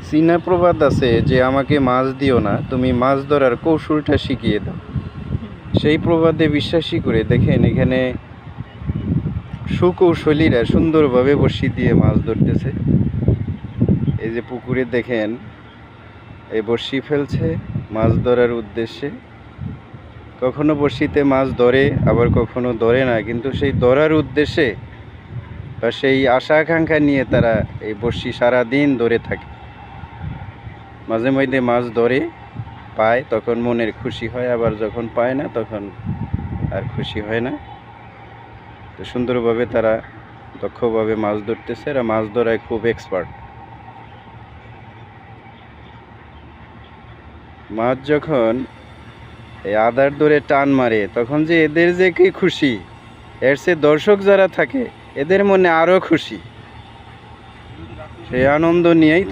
চীনা প্রবাদ আছে যে আমাকে মাছ দিও না, তুমি মাছ ধরার কৌশলটা শিখিয়ে দাও। সেই প্রবাদে বিশ্বাসী করে দেখেন এখানে সুকৌশলীরা সুন্দরভাবে বড়শি দিয়ে মাছ ধরতেছে। এই যে পুকুরে দেখেন এই বড়শি ফেলছে মাছ ধরার উদ্দেশ্যে। কখনো বড়শিতে মাছ ধরে, আবার কখনো ধরে না, কিন্তু সেই ধরার উদ্দেশ্যে বা সেই আশা আকাঙ্ক্ষা নিয়ে তারা এই বড়শি সারাদিন ধরে থাকে। মাঝে মধ্যে মাছ ধরে পায় তখন মনের খুশি হয়, আবার যখন পায় না তখন আর খুশি হয় না। তো সুন্দরভাবে তারা দক্ষভাবে মাছ ধরতেছে, এরা মাছ ধরায় খুব এক্সপার্ট। মাছ যখন এই আদার ধরে টান মারে তখন যে এদের যে কি খুশি, এর চেয়ে দর্শক যারা থাকে এদের মনে আরও খুশি। সেই আনন্দ নিয়েই